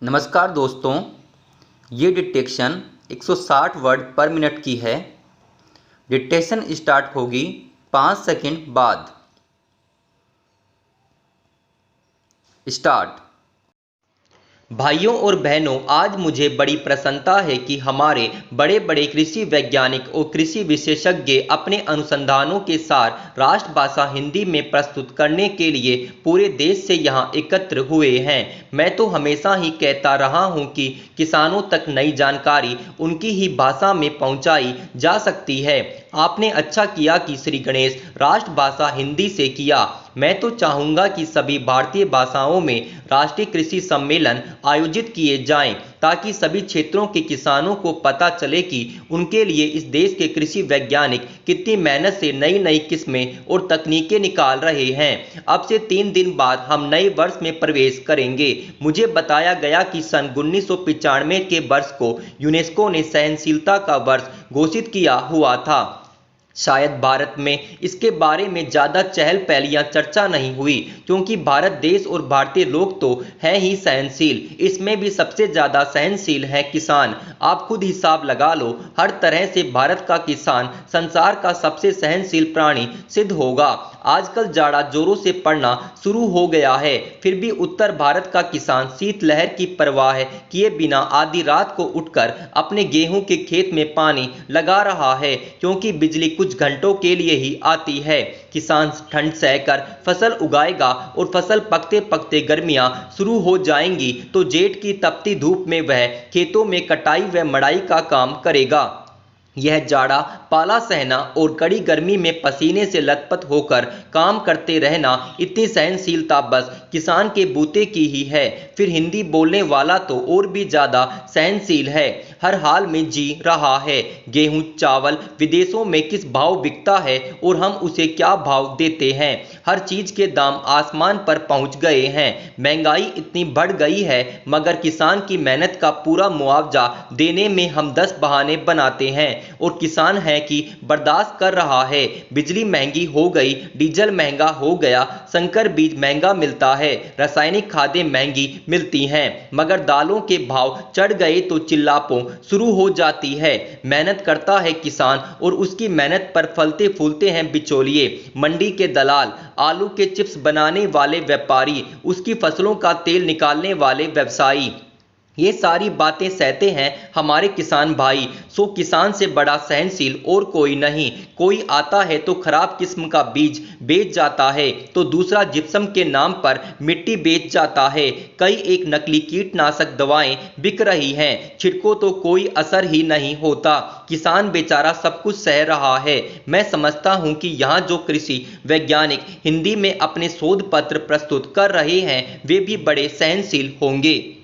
नमस्कार दोस्तों, ये डिक्टेशन 160 वर्ड पर मिनट की है। डिक्टेशन स्टार्ट होगी 5 सेकंड बाद। स्टार्ट। भाइयों और बहनों, आज मुझे बड़ी प्रसन्नता है कि हमारे बड़े बड़े कृषि वैज्ञानिक और कृषि विशेषज्ञ अपने अनुसंधानों के सार राष्ट्रभाषा हिंदी में प्रस्तुत करने के लिए पूरे देश से यहाँ एकत्र हुए हैं। मैं तो हमेशा ही कहता रहा हूँ कि किसानों तक नई जानकारी उनकी ही भाषा में पहुँचाई जा सकती है। आपने अच्छा किया कि श्री गणेश राष्ट्रभाषा हिंदी से किया। मैं तो चाहूँगा कि सभी भारतीय भाषाओं में राष्ट्रीय कृषि सम्मेलन आयोजित किए जाएं, ताकि सभी क्षेत्रों के किसानों को पता चले कि उनके लिए इस देश के कृषि वैज्ञानिक कितनी मेहनत से नई नई किस्में और तकनीकें निकाल रहे हैं। अब से 3 दिन बाद हम नए वर्ष में प्रवेश करेंगे। मुझे बताया गया कि सन 1995 के वर्ष को यूनेस्को ने सहनशीलता का वर्ष घोषित किया हुआ था। शायद भारत में इसके बारे में ज़्यादा चहल पहल या चर्चा नहीं हुई, क्योंकि भारत देश और भारतीय लोग तो हैं ही सहनशील। इसमें भी सबसे ज़्यादा सहनशील है किसान। आप खुद हिसाब लगा लो, हर तरह से भारत का किसान संसार का सबसे सहनशील प्राणी सिद्ध होगा। आजकल जाड़ा जोरों से पड़ना शुरू हो गया है, फिर भी उत्तर भारत का किसान शीतलहर की परवाह किए बिना आधी रात को उठकर अपने गेहूं के खेत में पानी लगा रहा है, क्योंकि बिजली कुछ घंटों के लिए ही आती है। किसान ठंड सहकर फसल उगाएगा और फसल पकते पकते गर्मियां शुरू हो जाएंगी तो जेठ की तपती धूप में वह खेतों में कटाई व मड़ाई का काम करेगा। यह जाड़ा पाला सहना और कड़ी गर्मी में पसीने से लथपथ होकर काम करते रहना, इतनी सहनशीलता बस किसान के बूते की ही है। फिर हिंदी बोलने वाला तो और भी ज़्यादा सहनशील है, हर हाल में जी रहा है। गेहूं चावल विदेशों में किस भाव बिकता है और हम उसे क्या भाव देते हैं। हर चीज़ के दाम आसमान पर पहुंच गए हैं। महंगाई इतनी बढ़ गई है, मगर किसान की मेहनत का पूरा मुआवजा देने में हम 10 बहाने बनाते हैं, और किसान है कि बर्दाश्त कर रहा है। बिजली महंगी हो गई, डीजल महंगा हो गया, संकर बीज महंगा मिलता है, रासायनिक खादें महंगी मिलती हैं, मगर दालों के भाव चढ़ गए तो चिल्लापों शुरू हो जाती है। मेहनत करता है किसान और उसकी मेहनत पर फलते फूलते हैं बिचौलिए, मंडी के दलाल, आलू के चिप्स बनाने वाले व्यापारी, उसकी फसलों का तेल निकालने वाले व्यवसायी। ये सारी बातें सहते हैं हमारे किसान भाई। सो किसान से बड़ा सहनशील और कोई नहीं। कोई आता है तो खराब किस्म का बीज बेच जाता है, तो दूसरा जिप्सम के नाम पर मिट्टी बेच जाता है। कई एक नकली कीटनाशक दवाएं बिक रही हैं, छिड़को तो कोई असर ही नहीं होता। किसान बेचारा सब कुछ सह रहा है। मैं समझता हूं कि यहाँ जो कृषि वैज्ञानिक हिंदी में अपने शोध पत्र प्रस्तुत कर रहे हैं, वे भी बड़े सहनशील होंगे।